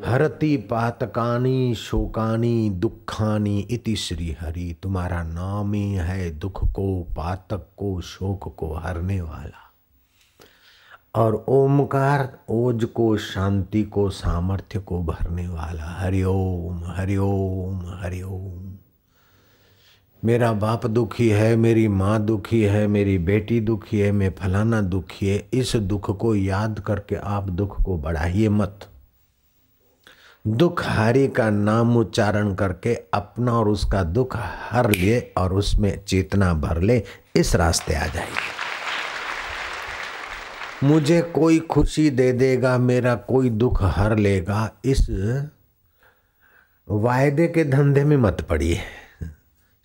हरति पातकानि शोकानि दुखानि इति श्री हरि। तुम्हारा नाम ही है दुख को, पातक को, शोक को हरने वाला। और ओमकार ओज को, शांति को, सामर्थ्य को भरने वाला। हरिओम हरिओम हरिओम। मेरा बाप दुखी है, मेरी माँ दुखी है, मेरी बेटी दुखी है, मैं फलाना दुखी है। इस दुख को याद करके आप दुख को बढ़ाइए मत। दुख हारी का नाम उच्चारण करके अपना और उसका दुख हर लिए और उसमें चेतना भर ले, इस रास्ते आ जाइए। मुझे कोई खुशी दे देगा, मेरा कोई दुख हर लेगा, इस वायदे के धंधे में मत पड़िए।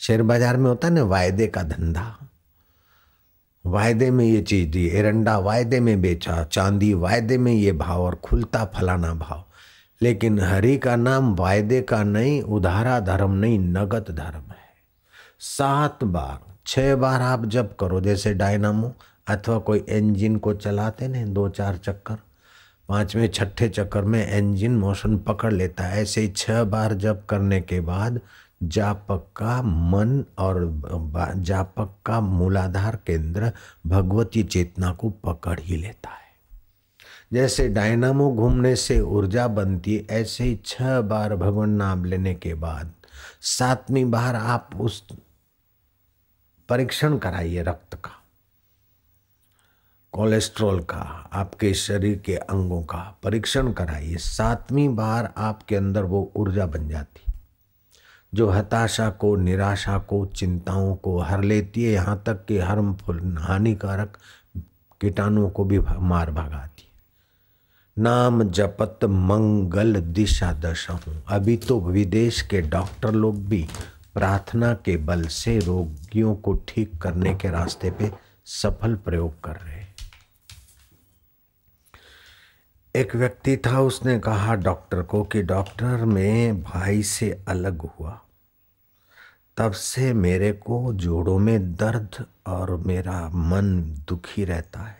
शेयर बाजार में होता है ना वायदे का धंधा। वायदे में ये चीज दी, एरंडा वायदे में बेचा, चांदी वायदे में ये भाव और खुलता फलाना भाव। लेकिन हरि का नाम वायदे का नहीं, उधारा धर्म नहीं, नगद धर्म है। 7 बार 6 बार आप जब करो, जैसे डायनामो अथवा कोई इंजन को चलाते ना 2-4 चक्कर, 5वें 6ठे चक्कर में इंजन मोशन पकड़ लेता है। ऐसे ही 6 बार जब करने के बाद जापक का मन और जापक का मूलाधार केंद्र भगवती चेतना को पकड़ ही लेता है। जैसे डायनामो घूमने से ऊर्जा बनती है, ऐसे ही 6 बार भगवान नाम लेने के बाद 7वीं बार आप उस परीक्षण कराइए, रक्त का, कोलेस्ट्रॉल का, आपके शरीर के अंगों का परीक्षण कराइए। 7वीं बार आपके अंदर वो ऊर्जा बन जाती जो हताशा को, निराशा को, चिंताओं को हर लेती है, यहाँ तक कि हार्मफुल हानिकारक कीटाणुओं को भी मार भगाती है। नाम जपत मंगल दिशा दशा हूँ। अभी तो विदेश के डॉक्टर लोग भी प्रार्थना के बल से रोगियों को ठीक करने के रास्ते पे सफल प्रयोग कर रहे हैं। एक व्यक्ति था, उसने कहा डॉक्टर को कि डॉक्टर मैं भाई से अलग हुआ, तब से मेरे को जोड़ों में दर्द और मेरा मन दुखी रहता है।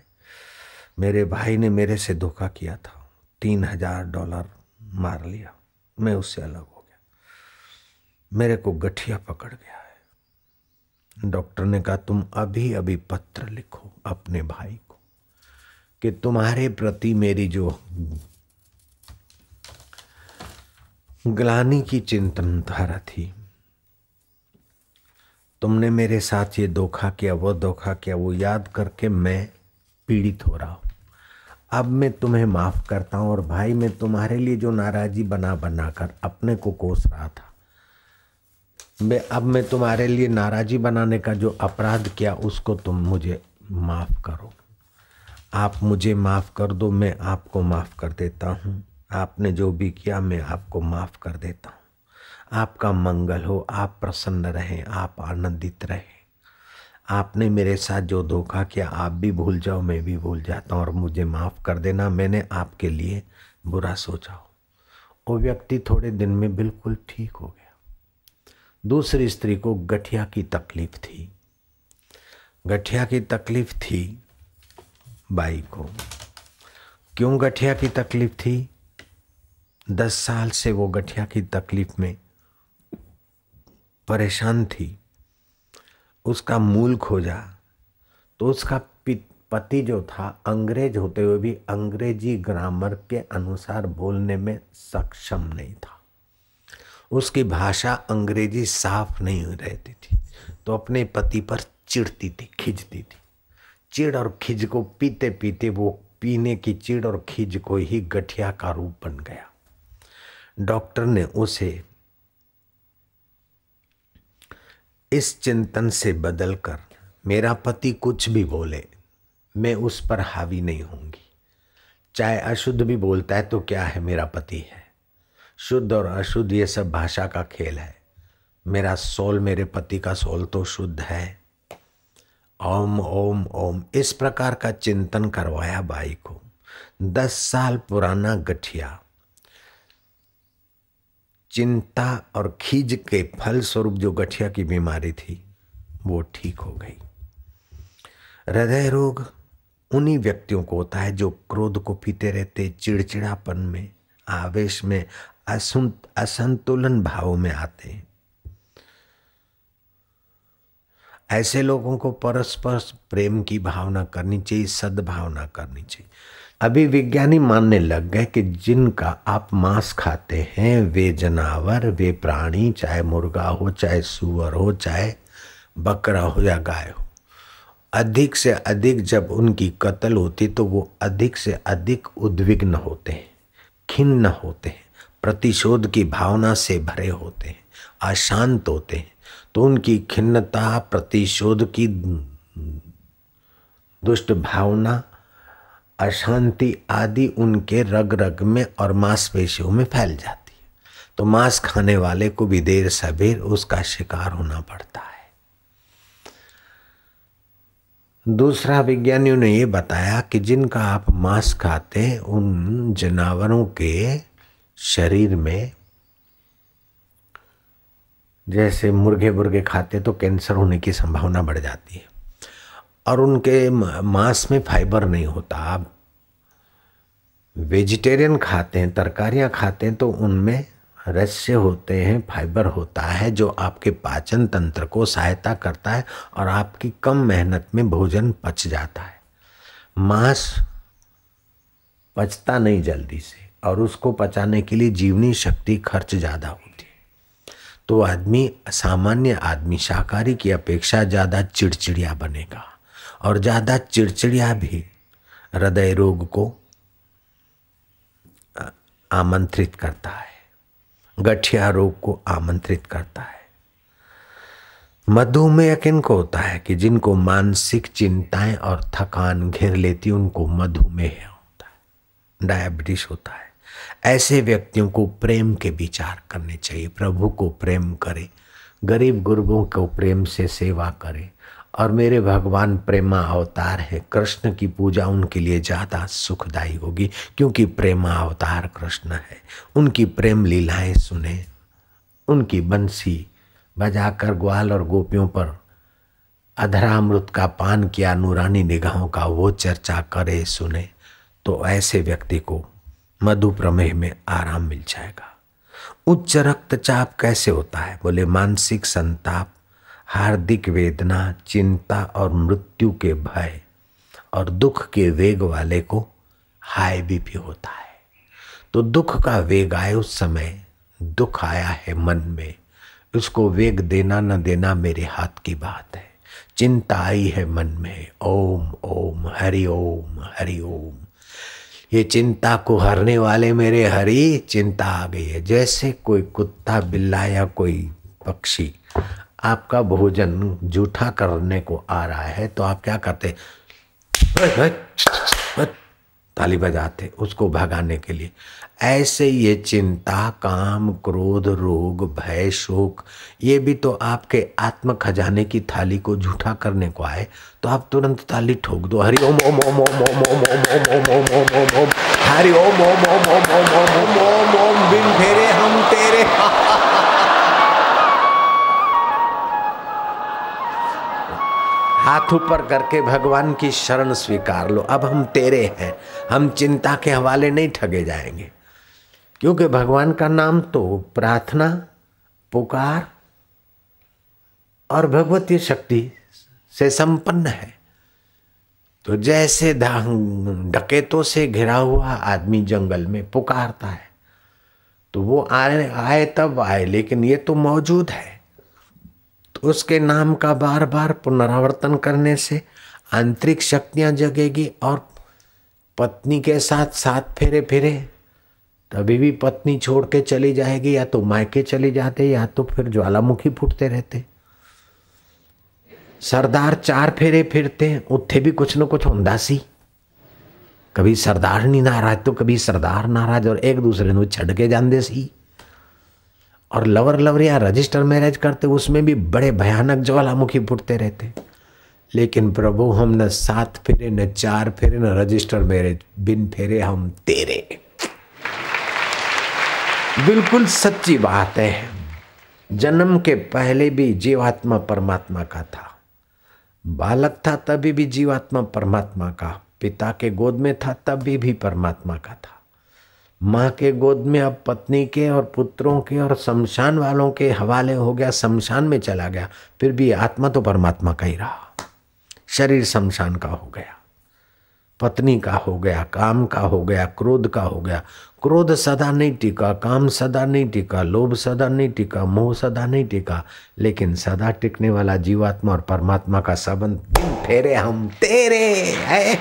मेरे भाई ने मेरे से धोखा किया था, $3000 मार लिया, मैं उससे अलग हो गया, मेरे को गठिया पकड़ गया है। डॉक्टर ने कहा तुम अभी अभी पत्र लिखो अपने भाई को कि तुम्हारे प्रति मेरी जो ग्लानि की चिंतनधारा थी, तुमने मेरे साथ ये धोखा किया, वो धोखा किया, वो याद करके मैं पीड़ित हो रहा हूं। अब मैं तुम्हें माफ करता हूं। और भाई मैं तुम्हारे लिए जो नाराजी बना कर अपने को कोस रहा था, अब मैं तुम्हारे लिए नाराजी बनाने का जो अपराध किया उसको तुम मुझे माफ करो। आप मुझे माफ कर दो, मैं आपको माफ कर देता हूँ। आपने जो भी किया मैं आपको माफ कर देता हूँ। आपका मंगल हो, आप प्रसन्न रहें, आप आनंदित रहें। आपने मेरे साथ जो धोखा किया आप भी भूल जाओ, मैं भी भूल जाता हूँ और मुझे माफ कर देना, मैंने आपके लिए बुरा सोचा हो। वो व्यक्ति थोड़े दिन में बिल्कुल ठीक हो गया। दूसरी स्त्री को गठिया की तकलीफ थी। गठिया की तकलीफ थी बाई को। क्यों गठिया की तकलीफ थी? 10 साल से वो गठिया की तकलीफ में परेशान थी। उसका मूल खोजा तो उसका पति जो था अंग्रेज होते हुए भी अंग्रेजी ग्रामर के अनुसार बोलने में सक्षम नहीं था। उसकी भाषा अंग्रेजी साफ नहीं रहती थी, तो अपने पति पर चिढ़ती थी, खिंचती थी। चिढ़ और खिज को पीते पीते वो पीने की चिढ़ और खिज को ही गठिया का रूप बन गया। डॉक्टर ने उसे इस चिंतन से बदलकर, मेरा पति कुछ भी बोले मैं उस पर हावी नहीं होंगी, चाहे अशुद्ध भी बोलता है तो क्या है, मेरा पति है। शुद्ध और अशुद्ध ये सब भाषा का खेल है। मेरा सोल, मेरे पति का सोल तो शुद्ध है। ओम ओम ओम, इस प्रकार का चिंतन करवाया बाई को। 10 साल पुराना गठिया, चिंता और खीज के फल स्वरूप जो गठिया की बीमारी थी वो ठीक हो गई। हृदय रोग उन्हीं व्यक्तियों को होता है जो क्रोध को पीते रहते, चिड़चिड़ापन में, आवेश में, असंतुलन भाव में आते हैं। ऐसे लोगों को परस्पर प्रेम की भावना करनी चाहिए, सद्भावना करनी चाहिए। अभी विज्ञानी मानने लग गए कि जिनका आप मांस खाते हैं वे जानवर, वे प्राणी, चाहे मुर्गा हो, चाहे सूअर हो, चाहे बकरा हो या गाय हो, अधिक से अधिक जब उनकी कत्ल होती तो वो अधिक से अधिक उद्विग्न होते हैं, खिन्न होते हैं, प्रतिशोध की भावना से भरे होते हैं, अशांत होते हैं। तो उनकी खिन्नता, प्रतिशोध की दुष्ट भावना, अशांति आदि उनके रग रग में और मांसपेशियों में फैल जाती है। तो मांस खाने वाले को भी देर सबेर उसका शिकार होना पड़ता है। दूसरा, विज्ञानियों ने ये बताया कि जिनका आप मांस खाते हैं उन जानवरों के शरीर में, जैसे मुर्गे खाते तो कैंसर होने की संभावना बढ़ जाती है और उनके मांस में फाइबर नहीं होता। आप वेजिटेरियन खाते हैं, तरकारियां खाते हैं तो उनमें रस्य होते हैं, फाइबर होता है जो आपके पाचन तंत्र को सहायता करता है और आपकी कम मेहनत में भोजन पच जाता है। मांस पचता नहीं जल्दी से और उसको पचाने के लिए जीवनी शक्ति खर्च ज़्यादा होती है। तो आदमी, सामान्य आदमी शाकाहारी की अपेक्षा ज़्यादा चिड़चिड़िया बनेगा और ज़्यादा चिड़चिड़िया भी हृदय रोग को आमंत्रित करता है, गठिया रोग को आमंत्रित करता है। मधुमेह किनको होता है कि जिनको मानसिक चिंताएं और थकान घेर लेती, उनको मधुमेह होता है, डायबिटीज होता है। ऐसे व्यक्तियों को प्रेम के विचार करने चाहिए। प्रभु को प्रेम करे, गरीब गुरबों को प्रेम से सेवा करे और मेरे भगवान प्रेमा अवतार है। कृष्ण की पूजा उनके लिए ज़्यादा सुखदायी होगी क्योंकि प्रेमा अवतार कृष्ण है। उनकी प्रेम लीलाएं सुने, उनकी बंसी बजाकर ग्वाल और गोपियों पर अधरामृत का पान किया नूरानी निगाहों का वो चर्चा करे, सुने, तो ऐसे व्यक्ति को मधुप्रमेह में आराम मिल जाएगा। उच्च रक्तचाप कैसे होता है? बोले मानसिक संताप, हार्दिक वेदना, चिंता और मृत्यु के भय और दुख के वेग वाले को हाई बीपी होता है। तो दुख का वेग आए, उस समय दुख आया है मन में, उसको वेग देना न देना मेरे हाथ की बात है। चिंता आई है मन में, ओम ओम हरि ओम हरि ओम। ये चिंता को हरने वाले मेरे हरि, चिंता आ गई है। जैसे कोई कुत्ता, बिल्ला या कोई पक्षी आपका भोजन जूठा करने को आ रहा है तो आप क्या करते? ताली बजाते उसको भगाने के लिए। ऐसे ये चिंता, काम, क्रोध, रोग, भय, शोक, ये भी तो आपके आत्म खजाने की थाली को झूठा करने को आए तो आप तुरंत ताली ठोक दो, हरि ओम ओम ओम ओम ओम ओम ओम ओम ओम ओम ओम ओम, हरि ओम ओम ओम ओम ओम ओम ओम ओम, बिन फेरे हम तेरे। हाथ ऊपर करके भगवान की शरण स्वीकार लो। अब हम तेरे हैं, हम चिंता के हवाले नहीं ठगे जाएंगे क्योंकि भगवान का नाम तो प्रार्थना, पुकार और भगवतीय शक्ति से संपन्न है। तो जैसे डकैतों से घिरा हुआ आदमी जंगल में पुकारता है तो वो आए तब आए, लेकिन ये तो मौजूद है। तो उसके नाम का बार बार पुनरावर्तन करने से आंतरिक शक्तियां जगेगी और पत्नी के साथ साथ फेरे फिरे तभी भी पत्नी छोड़ के चली जाएगी, या तो मायके चली जाते या तो फिर ज्वालामुखी फूटते रहते। सरदार 4 फेरे फिरते, उत्थे भी कुछ न कुछ होंदा सी। कभी सरदार नहीं नाराज तो कभी सरदार नाराज और एक दूसरे को छड़ के जाते सी। और लवर लवर या रजिस्टर मैरिज करते, उसमें भी बड़े भयानक ज्वालामुखी फूटते रहते। लेकिन प्रभु हम न 7 फेरे, न 4 फेरे, न रजिस्टर मैरिज, बिन फेरे हम तेरे। बिल्कुल सच्ची बात है। जन्म के पहले भी जीवात्मा परमात्मा का था बालक था तभी भी जीवात्मा परमात्मा का, पिता के गोद में था तभी भी परमात्मा का था, माँ के गोद में अब पत्नी के और पुत्रों के और शमशान वालों के हवाले हो गया, शमशान में चला गया, फिर भी आत्मा तो परमात्मा का ही रहा। शरीर शमशान का हो गया, पत्नी का हो गया, काम का हो गया, क्रोध का हो गया। क्रोध सदा नहीं टिका, काम सदा नहीं टिका, लोभ सदा नहीं टिका, मोह सदा नहीं टिका, लेकिन सदा टिकने वाला जीवात्मा और परमात्मा का संबंध, दिन फेरे हम तेरे है।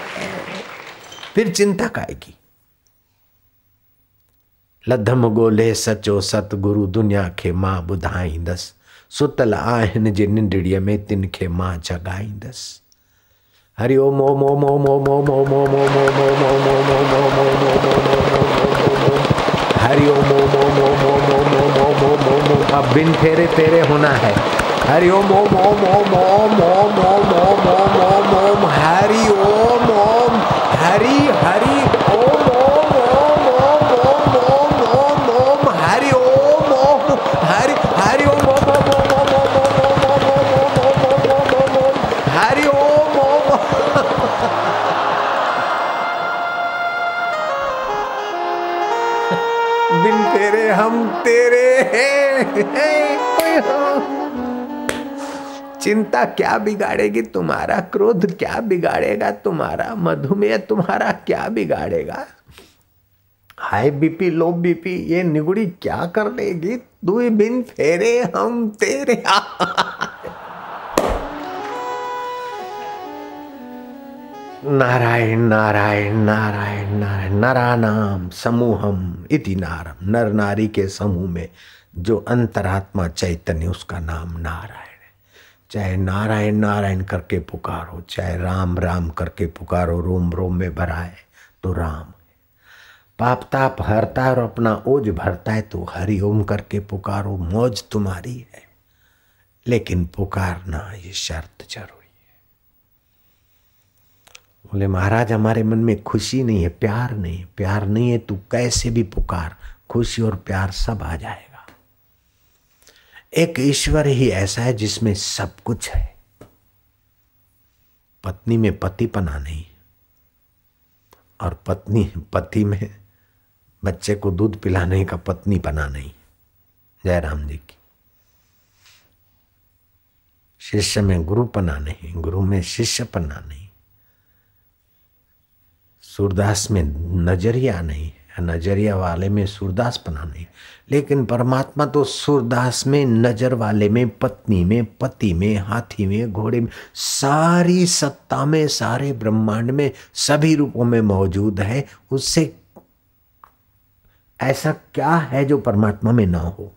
फिर चिंता काएगी। लधम गोले सचो सतगुरु दुनिया खे मां बुधाई दस, सुतल आहिन जे निंडड़ीअ में तिन खे मां जगाई दस। हरि ओम ओम ओम ओम ओम ओम ओम ओम ओम ओम ओम ओम ओम ओम ओम ओम, हरि ओम ओम ओम ओम ओम ओम ओम ओम ओम ओम। अब बिन फेरे तेरे होना है। हरि ओम ओम ओम ओम ओम ओम ओम ओम ओम ओम ओम, हरि ओम ओम, हरि हरि ओम ओम ओम ओम ओम ओम ओम ओम, हरि ओम ओम, हरि हरि ओम ओम ओम ओम ओम ओम ओम ओम ओम ओम, हरि ओम ओम। बिन तेरे हम तेरे चिंता क्या बिगाड़ेगी तुम्हारा, क्रोध क्या बिगाड़ेगा तुम्हारा, मधुमेह तुम्हारा क्या बिगाड़ेगा, हाई बीपी लो बीपी ये निगुड़ी क्या कर देगी, तू बिन फेरे हम तेरे। नारायण नारायण नारायण नारायण, नरानाम समूहम इति नारम, नर नारी के समूह में जो अंतरात्मा चैतन्य उसका नाम नारायण है। चाहे नारायण नारायण करके पुकारो, चाहे राम राम करके पुकारो, रोम रोम में भरा है तो राम है। पाप ताप हरता है और अपना ओज भरता है तो हरि ओम करके पुकारो, मौज तुम्हारी है, लेकिन पुकारना ये शर्त जरूरी। बोले महाराज हमारे मन में खुशी नहीं है, प्यार नहीं है, प्यार नहीं है तू कैसे भी पुकार, खुशी और प्यार सब आ जाएगा। एक ईश्वर ही ऐसा है जिसमें सब कुछ है। पत्नी में पतिपना नहीं और पति में बच्चे को दूध पिलाने का पत्नीपना नहीं। जय राम जी की। शिष्य में गुरुपना नहीं, गुरु में शिष्यपना नहीं, सूरदास में नजरिया नहीं, नजरिया वाले में सूरदासपना नहीं, लेकिन परमात्मा तो सूरदास में, नजर वाले में, पत्नी में, पति में, हाथी में, घोड़े में, सारी सत्ता में, सारे ब्रह्मांड में, सभी रूपों में मौजूद है। उससे ऐसा क्या है जो परमात्मा में ना हो।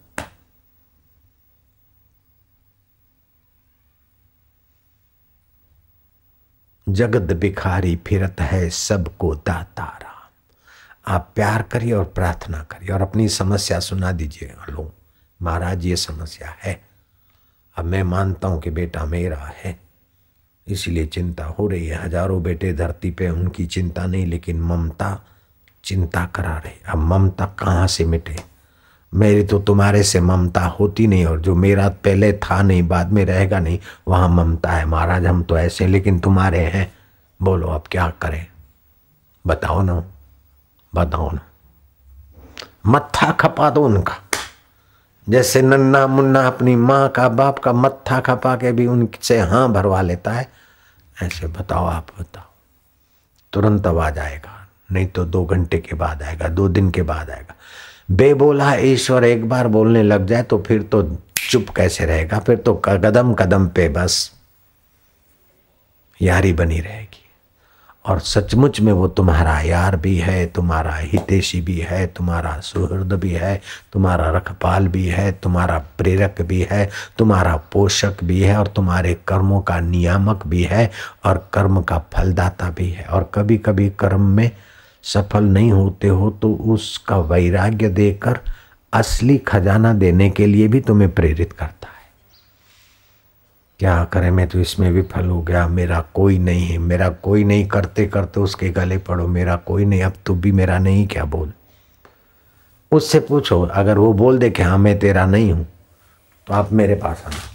जगत भिखारी फिरत है सबको दाता राम। आप प्यार करिए और प्रार्थना करिए और अपनी समस्या सुना दीजिए। लो महाराज ये समस्या है, अब मैं मानता हूं कि बेटा मेरा है, इसलिए चिंता हो रही है। हजारों बेटे धरती पे, उनकी चिंता नहीं, लेकिन ममता चिंता करा रही। अब ममता कहाँ से मिटे? मेरी तो तुम्हारे से ममता होती नहीं, और जो मेरा पहले था नहीं बाद में रहेगा नहीं, वहां ममता है। महाराज हम तो ऐसे लेकिन तुम्हारे हैं, बोलो अब क्या करें? बताओ ना, बताओ ना। मत्था खपा दो उनका, जैसे नन्ना मुन्ना अपनी माँ का बाप का मत्था खपा के भी उनसे हाँ भरवा लेता है, ऐसे बताओ आप, बताओ। तुरंत आवाज आएगा, नहीं तो 2 घंटे के बाद आएगा, 2 दिन के बाद आएगा। बेबोला ईश्वर एक बार बोलने लग जाए तो फिर तो चुप कैसे रहेगा? फिर तो कदम कदम पे बस यारी बनी रहेगी। और सचमुच में वो तुम्हारा यार भी है, तुम्हारा हितैषी भी है, तुम्हारा सुहृद भी है, तुम्हारा रखपाल भी है, तुम्हारा प्रेरक भी है, तुम्हारा पोषक भी है, और तुम्हारे कर्मों का नियामक भी है, और कर्म का फलदाता भी है। और कभी कभी कर्म में सफल नहीं होते हो तो उसका वैराग्य देकर असली खजाना देने के लिए भी तुम्हें प्रेरित करता है। क्या करें, मैं तो इसमें विफल हो गया, मेरा कोई नहीं है, मेरा कोई नहीं, करते करते उसके गले पड़ो, मेरा कोई नहीं, अब तू भी मेरा नहीं क्या बोल। उससे पूछो, अगर वो बोल दे कि हाँ मैं तेरा नहीं हूं, तो आप मेरे पास आना।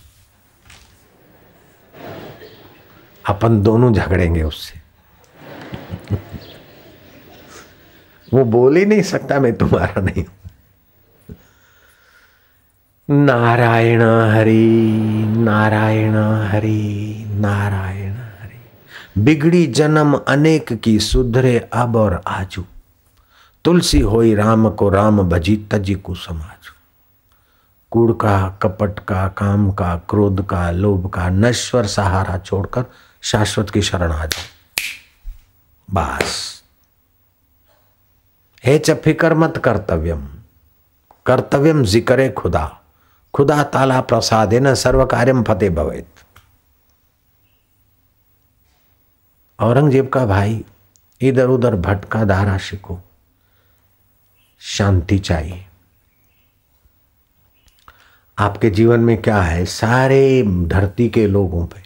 अपन दोनों झगड़ेंगे उससे। वो बोल ही नहीं सकता मैं तुम्हारा नहीं हूं। नारायण हरि नारायण हरि नारायण हरि। बिगड़ी जन्म अनेक की सुधरे अब और आजू। तुलसी होई राम को राम भजी तजी को समाजू। कूड़ का, कपट का, काम का, क्रोध का, लोभ का नश्वर सहारा छोड़कर शाश्वत की शरण आ जाओ। बस हे च फिकर मत कर्तव्यम, कर्तव्यम जिक्रे खुदा, खुदा ताला प्रसादेन सर्व कार्यम फतेह भवेत। औरंगजेब का भाई इधर उधर भटका दाराशी को शांति चाहिए। आपके जीवन में क्या है? सारे धरती के लोगों पे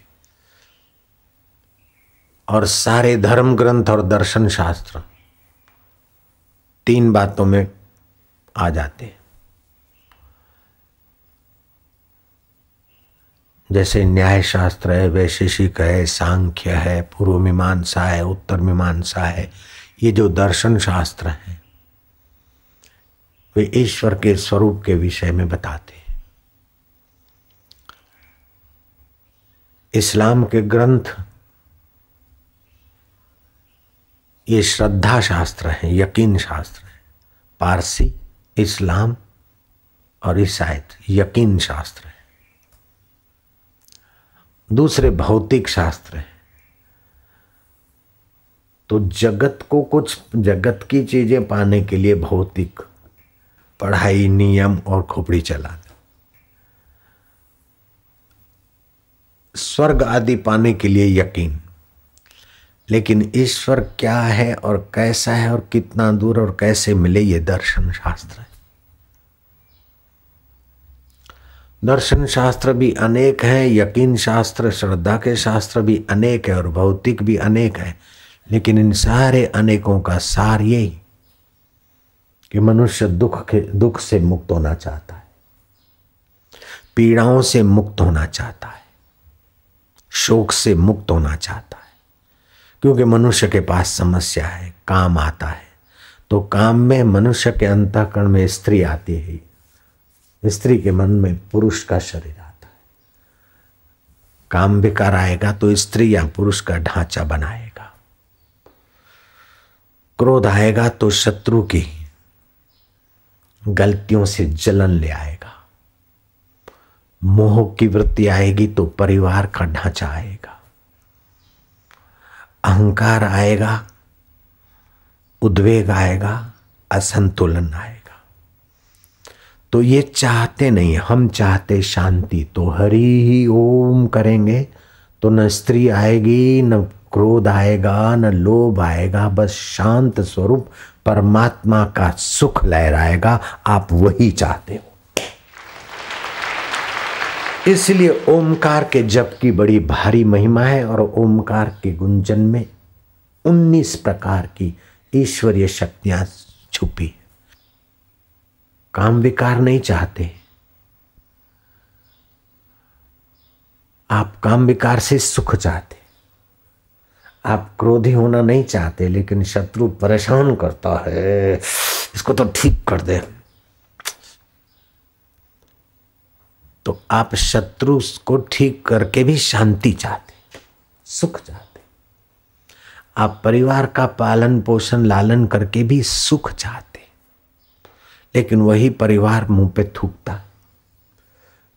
और सारे धर्म ग्रंथ और दर्शन शास्त्र तीन बातों में आ जाते हैं। जैसे न्याय शास्त्र है, वैशेषिक है, सांख्य है, पूर्व मीमांसा है, उत्तर मीमांसा है। ये जो दर्शन शास्त्र हैं वे ईश्वर के स्वरूप के विषय में बताते हैं। इस्लाम के ग्रंथ ये श्रद्धा शास्त्र है, यकीन शास्त्र है। पारसी, इस्लाम और ईसाईत यकीन शास्त्र है। दूसरे भौतिक शास्त्र है। तो जगत को कुछ जगत की चीजें पाने के लिए भौतिक पढ़ाई, नियम और खोपड़ी चलाना। स्वर्ग आदि पाने के लिए यकीन। लेकिन ईश्वर क्या है और कैसा है और कितना दूर और कैसे मिले, ये दर्शन शास्त्र है। दर्शन शास्त्र भी अनेक हैं, यकीन शास्त्र, श्रद्धा के शास्त्र भी अनेक है और भौतिक भी अनेक है। लेकिन इन सारे अनेकों का सार यही कि मनुष्य दुख से मुक्त होना चाहता है, पीड़ाओं से मुक्त होना चाहता है, शोक से मुक्त होना चाहता है। क्योंकि मनुष्य के पास समस्या है, काम आता है। तो काम में मनुष्य के अंतःकरण में स्त्री आती है, स्त्री के मन में पुरुष का शरीर आता है। काम विकार आएगा तो स्त्री या पुरुष का ढांचा बनाएगा। क्रोध आएगा तो शत्रु की गलतियों से जलन ले आएगा। मोह की वृत्ति आएगी तो परिवार का ढांचा आएगा। अहंकार आएगा, उद्वेग आएगा, असंतुलन आएगा। तो ये चाहते नहीं, हम चाहते शांति। तो हरि ही ओम करेंगे तो न स्त्री आएगी, न क्रोध आएगा, न लोभ आएगा। बस शांत स्वरूप परमात्मा का सुख लहराएगा। आप वही चाहते हो। इसलिए ओमकार के जप की बड़ी भारी महिमा है। और ओमकार के गुंजन में 19 प्रकार की ईश्वरीय शक्तियां छुपी है। काम विकार नहीं चाहते आप, काम विकार से सुख चाहते। आप क्रोधी होना नहीं चाहते, लेकिन शत्रु परेशान करता है, इसको तो ठीक कर दे। तो आप शत्रु को ठीक करके भी शांति चाहते, सुख चाहते। आप परिवार का पालन पोषण लालन करके भी सुख चाहते। लेकिन वही परिवार मुंह पे थूकता।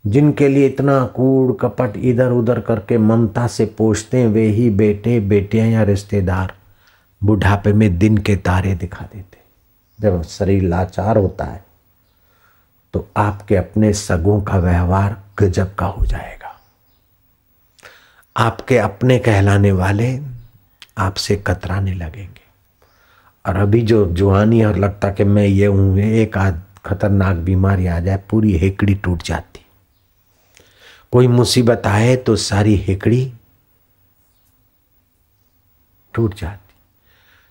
जिनके लिए इतना कूड़ कपट इधर उधर करके ममता से पोषते हैं, वे ही बेटे बेटियां या रिश्तेदार बुढ़ापे में दिन के तारे दिखा देते। जब शरीर लाचार होता है तो आपके अपने सगों का व्यवहार गजब का हो जाएगा। आपके अपने कहलाने वाले आपसे कतराने लगेंगे। और अभी जो जुआनी और लगता कि मैं ये हूं, एक आध खतरनाक बीमारी आ जाए, पूरी हेकड़ी टूट जाती। कोई मुसीबत आए तो सारी हेकड़ी टूट जाती।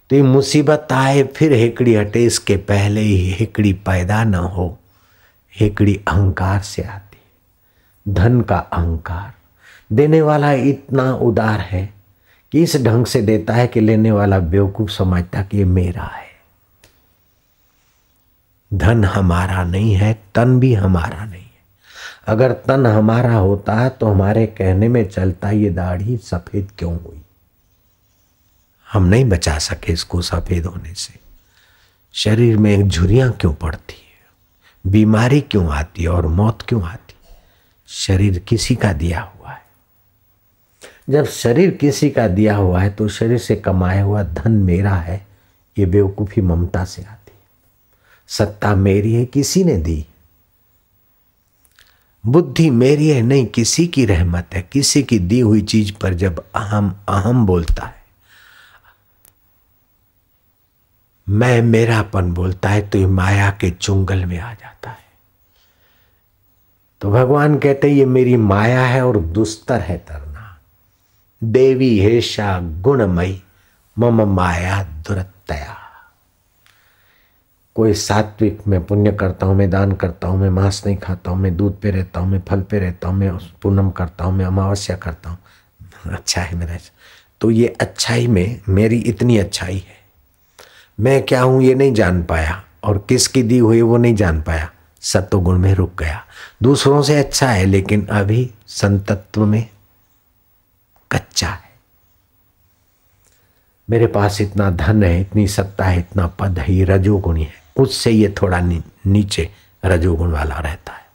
तो ये मुसीबत आए फिर हेकड़ी हटे, इसके पहले ही हेकड़ी पैदा न हो। हेकड़ी अहंकार से आती, धन का अहंकार। देने वाला इतना उदार है कि इस ढंग से देता है कि लेने वाला बेवकूफ समझता कि ये मेरा है। धन हमारा नहीं है, तन भी हमारा नहीं है। अगर तन हमारा होता है तो हमारे कहने में चलता ये दाढ़ी सफेद क्यों हुई, हम नहीं बचा सके इसको सफेद होने से। शरीर में झुर्रियां क्यों पड़ती है, बीमारी क्यों आती है और मौत क्यों आती है? शरीर किसी का दिया हुआ है। जब शरीर किसी का दिया हुआ है तो शरीर से कमाया हुआ धन मेरा है, ये बेवकूफी ममता से आती है। सत्ता मेरी है, किसी ने दी। बुद्धि मेरी है, नहीं किसी की रहमत है। किसी की दी हुई चीज पर जब अहम अहम बोलता है, मैं मेरापन बोलता है, तो ये माया के चुंगल में आ जाता है। तो भगवान कहते ये मेरी माया है और दुस्तर है तरना। देवी हेषा गुणमयी मम माया दुरतया। कोई सात्विक, मैं पुण्य करता हूँ, मैं दान करता हूँ, मैं मांस नहीं खाता हूँ, मैं दूध पे रहता हूँ, मैं फल पे रहता हूँ, मैं पूनम करता हूँ, मैं अमावस्या करता हूँ, अच्छा है मेरा। तो ये अच्छाई में मेरी इतनी अच्छाई है, मैं क्या हूँ ये नहीं जान पाया और किसकी दी हुई वो नहीं जान पाया, सत्वगुण में रुक गया। दूसरों से अच्छा है लेकिन अभी संतत्व में कच्चा है। मेरे पास इतना धन है, इतनी सत्ता है, इतना पद है, ये रजोगुणी है, उससे ये थोड़ा नीचे रजोगुण वाला रहता है।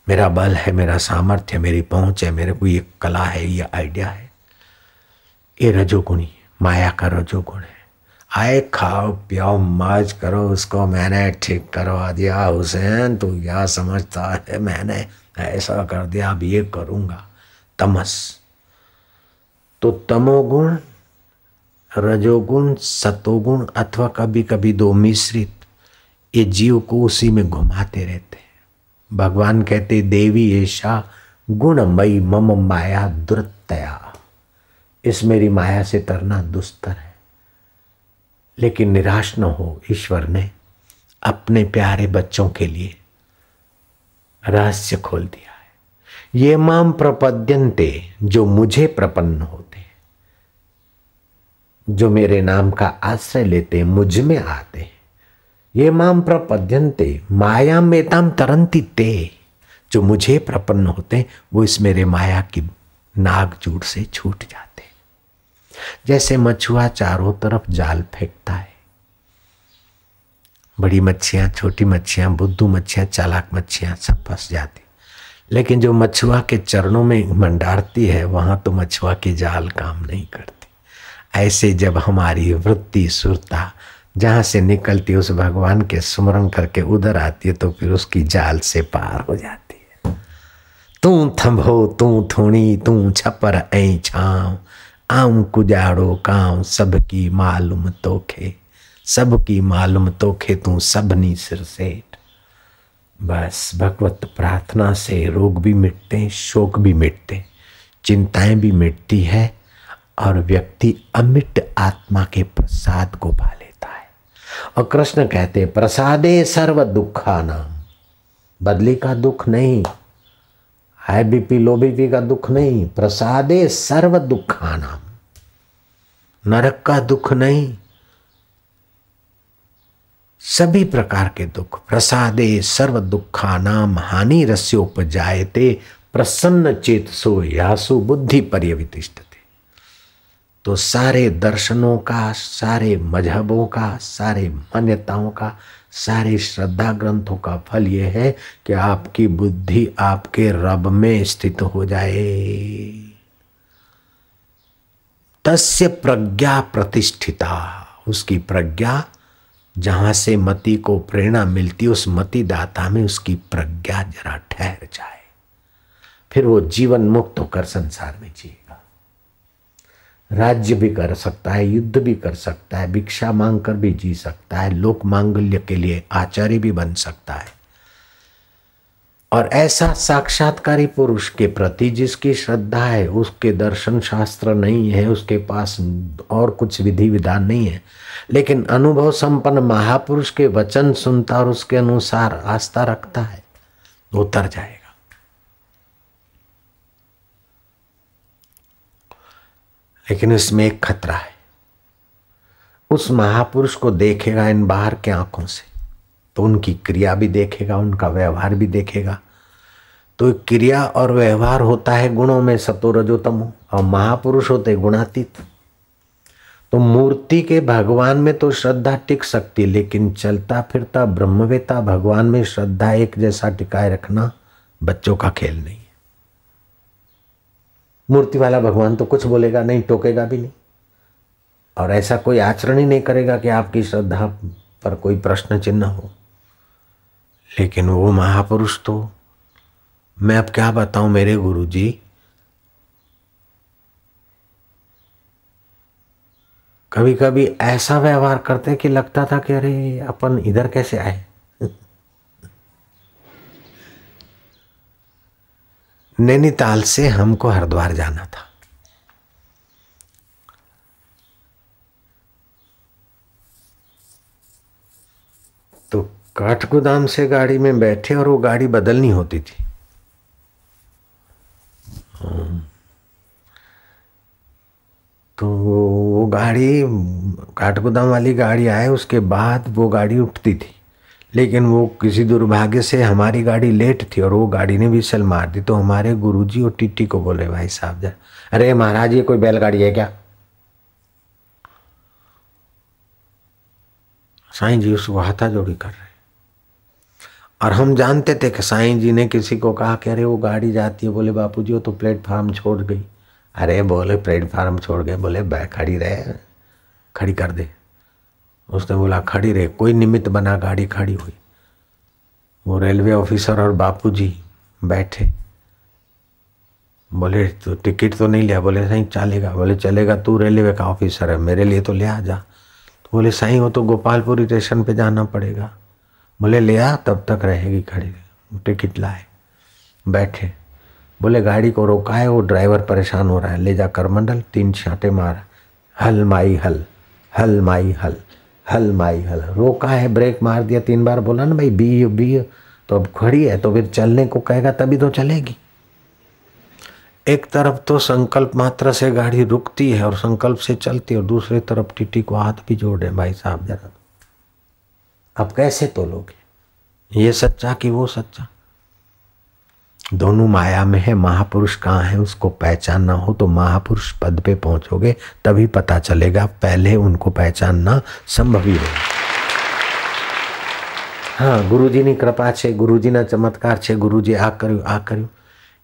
मेरा बल है, मेरा सामर्थ्य, मेरी पहुंच है, मेरे को ये कला है, ये आइडिया है, ये रजोगुणी माया का रजोगुण है। आए खाओ पियो मौज करो, उसको मैंने ठीक करवा दिया, हुसैन तू क्या समझता है, मैंने ऐसा कर दिया, अब ये करूंगा। तमस। तो तमोगुण, रजोगुण, सतोगुण अथवा कभी कभी दो मिश्रित, ये जीव को उसी में घुमाते रहते हैं। भगवान कहते देवी ऐसा गुणमयी मम माया दुरतया। इस मेरी माया से तरना दुस्तर है। लेकिन निराश न हो, ईश्वर ने अपने प्यारे बच्चों के लिए रहस्य खोल दिया है। ये माम प्रपद्यन्ते, जो मुझे प्रपन्न होते, जो मेरे नाम का आश्रय लेते, मुझ में आते, ये माम प्रपद्यन्ते माया मेताम तरंती ते, जो मुझे प्रपन्न होते वो इस मेरे माया की नागजूड़ से छूट जाते। जैसे मछुआ चारों तरफ जाल फेंकता है, बड़ी मच्छियां, छोटी मच्छियां, बुद्धू मच्छियां, चालाक मच्छियां सब फंस जाती, लेकिन जो मछुआ के चरणों में मंडारती है वहां तो मछुआ की जाल काम नहीं करती। ऐसे जब हमारी वृत्ति सुरता जहां से निकलती उस भगवान के स्मरण करके उधर आती है तो फिर उसकी जाल से पार हो जाती है। तू थंभो तू थोणी तू छपर ऐं छांव, आऊं कुजाड़ो कांव सबकी मालूम तोखे, सबकी मालूम तोखे तू सबनी सिर सेठ। बस भगवत प्रार्थना से रोग भी मिटते, शोक भी मिटते, चिंताएं भी मिटती है और व्यक्ति अमिट आत्मा के प्रसाद को पा लेता है। और कृष्ण कहते प्रसादे सर्व दुखा नाम, बदली का दुख नहीं, हाई बीपी लो बीपी का दुख नहीं, प्रसादे सर्व दुखा नाम, नरक का दुख नहीं, सभी प्रकार के दुख। प्रसादे सर्व दुखा नाम हानि रस्योपजायते, प्रसन्न चेतसो यासु बुद्धि पर्यवितिष्ठते। तो सारे दर्शनों का, सारे मजहबों का, सारे मान्यताओं का, सारे श्रद्धा ग्रंथों का फल यह है कि आपकी बुद्धि आपके रब में स्थित हो जाए। तस्य प्रज्ञा प्रतिष्ठिता, उसकी प्रज्ञा जहां से मति को प्रेरणा मिलती उस मति दाता में उसकी प्रज्ञा जरा ठहर जाए, फिर वो जीवन मुक्त होकर संसार में जिएगा। राज्य भी कर सकता है, युद्ध भी कर सकता है, भिक्षा मांगकर भी जी सकता है, लोक मांगल्य के लिए आचार्य भी बन सकता है। और ऐसा साक्षात्कारी पुरुष के प्रति जिसकी श्रद्धा है, उसके दर्शन शास्त्र नहीं है, उसके पास और कुछ विधि विधान नहीं है, लेकिन अनुभव संपन्न महापुरुष के वचन सुनता और उसके अनुसार आस्था रखता है, वो उतर जाएगा। लेकिन इसमें एक खतरा है। उस महापुरुष को देखेगा इन बाहर के आंखों से तो उनकी क्रिया भी देखेगा, उनका व्यवहार भी देखेगा। तो क्रिया और व्यवहार होता है गुणों में सतो रजो तमो, और महापुरुष होते गुणातीत। तो मूर्ति के भगवान में तो श्रद्धा टिक सकती, लेकिन चलता फिरता ब्रह्मवेता भगवान में श्रद्धा एक जैसा टिकाए रखना बच्चों का खेल नहीं है। मूर्ति वाला भगवान तो कुछ बोलेगा नहीं, टोकेगा भी नहीं, और ऐसा कोई आचरण ही नहीं करेगा कि आपकी श्रद्धा पर कोई प्रश्न चिन्ह हो। लेकिन वो महापुरुष तो, मैं अब क्या बताऊं मेरे गुरु जी, कभी कभी ऐसा व्यवहार करते कि लगता था कि अरे अपन इधर कैसे आए। नैनीताल से हमको हरिद्वार जाना था। तो काठगोदाम से गाड़ी में बैठे और वो गाड़ी बदलनी होती थी। तो वो गाड़ी, काठगोदाम वाली गाड़ी आए उसके बाद वो गाड़ी उठती थी, लेकिन वो किसी दुर्भाग्य से हमारी गाड़ी लेट थी और वो गाड़ी ने विसल मार दी। तो हमारे गुरुजी और टीटी को बोले, भाई साहब जा, अरे महाराज ये कोई बैलगाड़ी है क्या? साईं जी उसको हाथाजोड़ी कर रहे, और हम जानते थे कि साईं जी ने किसी को कहा कि अरे वो गाड़ी जाती है। बोले बापू जी वो तो प्लेटफार्म छोड़ गई। अरे बोले प्लेटफार्म छोड़ गए? बोले खड़ी रहे, खड़ी कर दे। उसने बोला खड़ी रहे, कोई निमित्त बना, गाड़ी खड़ी हुई। वो रेलवे ऑफिसर और बापूजी बैठे। बोले तो टिकट तो नहीं लिया? बोले साईं चलेगा। बोले चलेगा, तू रेलवे का ऑफिसर है, मेरे लिए तो ले आ जा। तो बोले साईं वो तो गोपालपुरी स्टेशन पे जाना पड़ेगा। बोले ले आ, तब तक रहेगी खड़ी। टिकट लाए, बैठे। बोले गाड़ी को रोका है, वो ड्राइवर परेशान हो रहा है, ले जा करमंडल। 3 छांटे मार, हल माई हल, हल माई हल, हल माई हल। रोका है, ब्रेक मार दिया 3 बार। बोला ना भाई बी बी, तो अब खड़ी है तो फिर चलने को कहेगा तभी तो चलेगी। एक तरफ तो संकल्प मात्र से गाड़ी रुकती है और संकल्प से चलती है, और दूसरी तरफ टीटी को हाथ भी जोड़े, भाई साहब जरा अब कैसे तोलोगे, ये सच्चा कि वो सच्चा? दोनों माया में है। महापुरुष कहाँ है उसको पहचानना हो तो महापुरुष पद पे पहुंचोगे, तभी पता चलेगा। पहले उनको पहचानना संभव ही नहीं। हाँ, गुरुजीनी कृपा छे, गुरुजीना चमत्कार छे, गुरुजी आ कर्યું,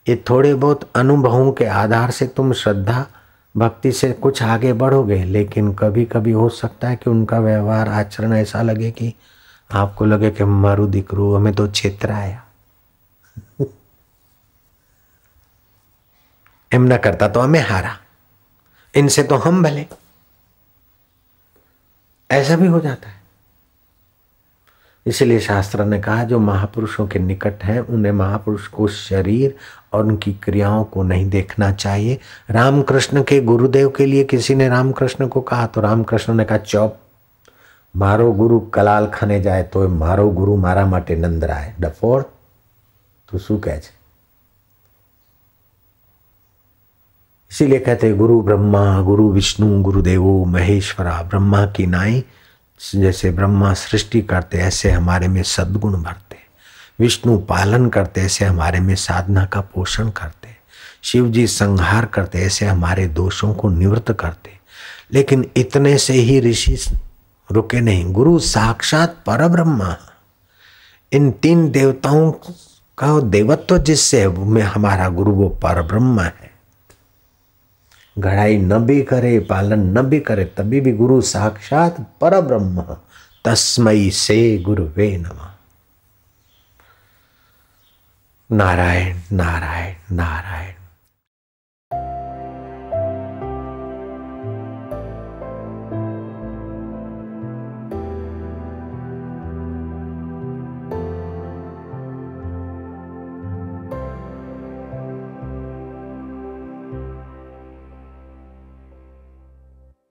ये थोड़े बहुत अनुभवों के आधार से तुम श्रद्धा भक्ति से कुछ आगे बढ़ोगे। लेकिन कभी कभी हो सकता है कि उनका व्यवहार आचरण ऐसा लगे कि आपको लगे कि मारू दीकरू हमें तो छेतराया। एम न करता तो हमें हारा, इनसे तो हम भले, ऐसा भी हो जाता है। इसलिए शास्त्र ने कहा जो महापुरुषों के निकट हैं उन्हें महापुरुष को शरीर और उनकी क्रियाओं को नहीं देखना चाहिए। रामकृष्ण के गुरुदेव के लिए किसी ने रामकृष्ण को कहा तो रामकृष्ण ने कहा चौप, मारो गुरु कलाल खाने जाए तो मारो गुरु मारा माटे नंदराय, डफोड़ तो शू कहे छे। इसीलिए कहते गुरु ब्रह्मा गुरु विष्णु गुरुदेवो महेश्वरा। ब्रह्मा की नाई जैसे ब्रह्मा सृष्टि करते ऐसे हमारे में सद्गुण भरते, विष्णु पालन करते ऐसे हमारे में साधना का पोषण करते, शिव जी संहार करते ऐसे हमारे दोषों को निवृत्त करते। लेकिन इतने से ही ऋषि रुके नहीं। गुरु साक्षात परब्रह्मा। इन 3 देवताओं का देवत्व जिससे में हमारा गुरु वो परब्रह्म है। घड़ाई न भी करे, पालन न भी करे, तभी भी गुरु साक्षात परब्रह्म। तस्मै से गुरुवे नमः। नारायण नारायण नारायण।